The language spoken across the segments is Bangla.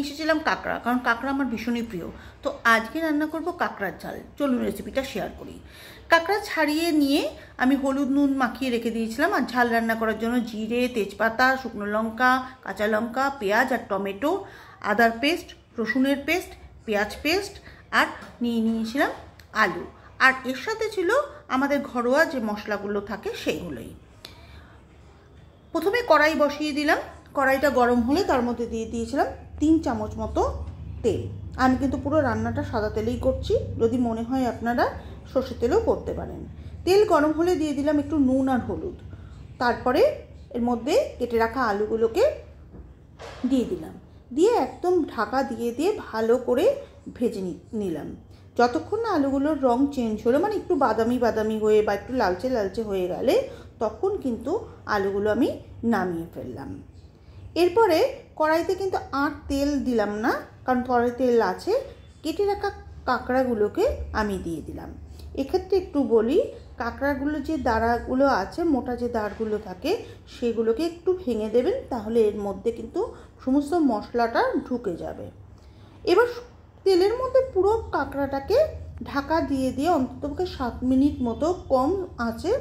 এসেছিলাম কাঁকড়া, কারণ কাঁকড়া আমার ভীষণই প্রিয়। তো আজকে রান্না করব কাঁকড়ার ঝাল। চলুন রেসিপিটা শেয়ার করি। কাঁকড়া ছাড়িয়ে নিয়ে আমি হলুদ নুন মাখিয়ে রেখে দিয়েছিলাম। আর ঝাল রান্না করার জন্য জিরে, তেজপাতা, শুকনো লঙ্কা, কাঁচা লঙ্কা, পেঁয়াজ আর টমেটো, আদার পেস্ট, রসুনের পেস্ট, পেঁয়াজ পেস্ট, আর নিয়েছিলাম আলু। আর এর সাথে ছিল আমাদের ঘরোয়া যে মশলাগুলো থাকে সেইগুলোই। প্রথমে কড়াই বসিয়ে দিলাম। কড়াইটা গরম হলে তার মধ্যে দিয়ে দিয়েছিলাম 3 চামচ মতো তেল। আমি কিন্তু পুরো রান্নাটা সাদা তেলেই করছি, যদি মনে হয় আপনারা সর্ষের তেলেও করতে পারেন। তেল গরম হলে দিয়ে দিলাম একটু নুন আর হলুদ। তারপরে এর মধ্যে কেটে রাখা আলুগুলোকে দিয়ে দিলাম। দিয়ে একদম ঢাকা দিয়ে দিয়ে ভালো করে ভেজে নিলাম। যতক্ষণ না আলুগুলোর রং চেঞ্জ হলো, মানে একটু বাদামি বাদামি হয়ে বা একটু লালচে লালচে হয়ে গেলে তখন কিন্তু আলুগুলো আমি নামিয়ে ফেললাম। এরপরে কড়াইতে কিন্তু আর তেল দিলাম না, কারণ কড়াইতে তেল আছে। কেটে রাখা কাঁকড়াগুলোকে আমি দিয়ে দিলাম। এক্ষেত্রে একটু বলি, কাঁকড়াগুলো যে দাঁড়াগুলো আছে, মোটা যে দাঁড়গুলো থাকে, সেগুলোকে একটু ভেঙে দেবেন, তাহলে এর মধ্যে কিন্তু সমস্ত মশলাটা ঢুকে যাবে। এবার তেলের মধ্যে পুরো কাঁকড়াটাকে ঢাকা দিয়ে দিয়ে অন্ততপক্ষে 7 মিনিট মতো কম আঁচে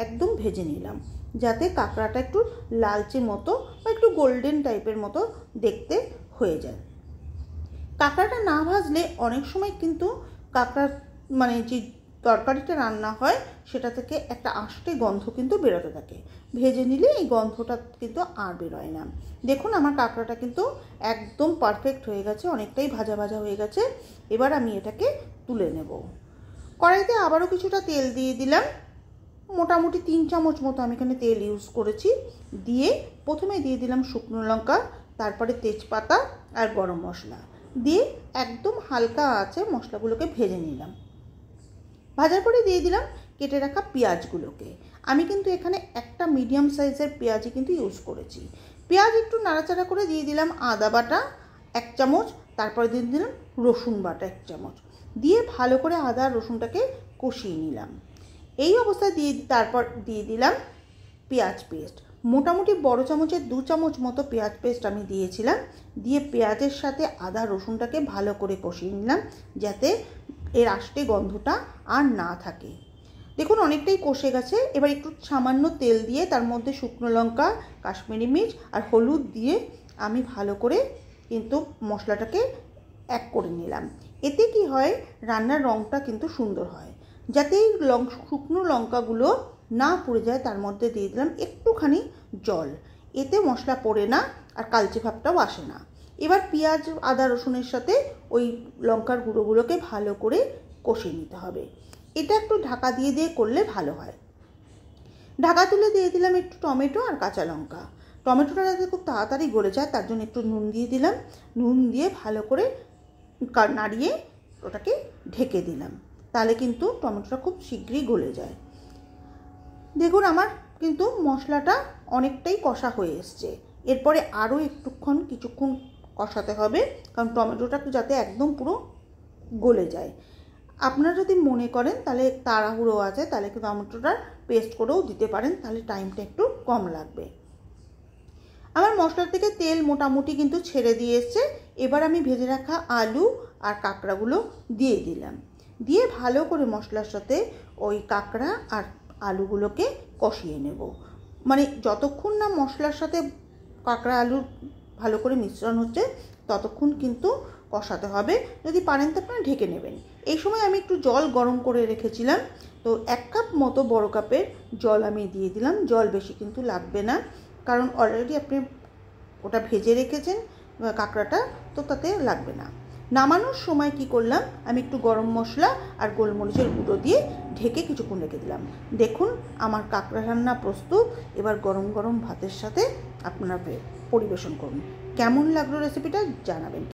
একদম ভেজে নিলাম, যাতে কাঁকড়াটা একটু লালচে মতো বা একটু গোল্ডেন টাইপের মতো দেখতে হয়ে যায়। কাঁকড়াটা না ভাজলে অনেক সময় কিন্তু কাঁকড়ার মানে যে তরকারিটা রান্না হয় সেটা থেকে একটা আষ্টে গন্ধ কিন্তু বেরোতে থাকে। ভেজে নিলে এই গন্ধটা কিন্তু আর বেরোয় না। দেখুন আমার কাঁকড়াটা কিন্তু একদম পারফেক্ট হয়ে গেছে, অনেকটাই ভাজা ভাজা হয়ে গেছে। এবার আমি এটাকে তুলে নেব। কড়াইতে আবারও কিছুটা তেল দিয়ে দিলাম। মোটামুটি 3 চামচ মতো আমি এখানে তেল ইউজ করেছি। দিয়ে প্রথমে দিয়ে দিলাম শুকনো লঙ্কা, তারপরে তেজপাতা আর গরম মশলা দিয়ে একদম হালকা আঁচে মশলাগুলোকে ভেজে নিলাম। ভাজার পরে দিয়ে দিলাম কেটে রাখা পেঁয়াজগুলোকে। আমি কিন্তু এখানে একটা মিডিয়াম সাইজের পেঁয়াজই কিন্তু ইউজ করেছি। পেঁয়াজ একটু নাড়াচাড়া করে দিয়ে দিলাম আদা বাটা 1 চামচ, তারপরে দিয়ে দিলাম রসুন বাটা 1 চামচ, দিয়ে ভালো করে আদা রসুনটাকে কষিয়ে নিলাম। এই অবস্থায় তারপর দিয়ে দিলাম পেঁয়াজ পেস্ট। মোটামুটি বড় চামচের 2 চামচ মতো পেঁয়াজ পেস্ট আমি দিয়েছিলাম। দিয়ে পেঁয়াজের সাথে আদা রসুনটাকে ভালো করে কষিয়ে নিলাম, যাতে এর আষ্টে গন্ধটা আর না থাকে। দেখুন অনেকটাই কষে গেছে। এবার একটু সামান্য তেল দিয়ে তার মধ্যে শুকনো লঙ্কা, কাশ্মীরি মির্চ আর হলুদ দিয়ে আমি ভালো করে কিন্তু মশলাটাকে এক করে নিলাম। এতে কি হয়, রান্নার রঙটা কিন্তু সুন্দর হয়। যাতে এই শুকনো লঙ্কাগুলো না পুড়ে যায়, তার মধ্যে দিয়ে দিলাম একটুখানি জল। এতে মশলা পড়ে না আর কালচে ভাবটাও আসে না। এবার পেঁয়াজ আদা রসুনের সাথে ওই লঙ্কার গুঁড়োগুলোকে ভালো করে কষিয়ে নিতে হবে। এটা একটু ঢাকা দিয়ে দিয়ে করলে ভালো হয়। ঢাকা তুলে দিয়ে দিলাম একটু টমেটো আর কাঁচা লঙ্কা। টমেটোটা যাতে খুব তাড়াতাড়ি গলে যায় তার জন্য একটু নুন দিয়ে দিলাম। নুন দিয়ে ভালো করে নাড়িয়ে ওটাকে ঢেকে দিলাম, তাহলে কিন্তু টমেটোটা খুব শীঘ্রই গলে যায়। দেখুন আমার কিন্তু মশলাটা অনেকটাই কষা হয়ে এসছে। এরপরে আরও কিছুক্ষণ কষাতে হবে, কারণ টমেটোটা যাতে একদম পুরো গলে যায়। আপনারা যদি মনে করেন তাহলে তাড়াহুড়ো আছে, তাহলে কিন্তু টমেটোটার পেস্ট করেও দিতে পারেন, তাহলে টাইমটা একটু কম লাগবে। আমার মশলা থেকে তেল মোটামুটি কিন্তু ছেড়ে দিয়ে এসছে। এবার আমি ভেজে রাখা আলু আর কাঁকড়াগুলো দিয়ে দিলাম। দিয়ে ভালো করে মশলার সাথে ওই কাঁকড়া আর আলুগুলোকে কষিয়ে নেব। মানে যতক্ষণ না মশলার সাথে কাঁকড়া আলু ভালো করে মিশ্রণ হচ্ছে ততক্ষণ কিন্তু কষাতে হবে। যদি পারেন তো আপনারা ঢেকে নেবেন। এই সময় আমি একটু জল গরম করে রেখেছিলাম, তো 1 কাপ মতো বড় কাপের জল আমি দিয়ে দিলাম। জল বেশি কিন্তু লাগবে না, কারণ অলরেডি আপনি ওটা ভেজে রেখেছেন কাঁকড়াটা, তো তাতে লাগবে না। নামানোর সময় কি করলাম, আমি একটু গরম মশলা আর গোলমরিচের গুঁড়ো দিয়ে ঢেকে কিছুক্ষণ রেখে দিলাম। দেখুন আমার কাঁকড়া রান্না প্রস্তুত। এবার গরম গরম ভাতের সাথে আপনারা পরিবেশন করুন। কেমন লাগলো রেসিপিটা জানাবেন।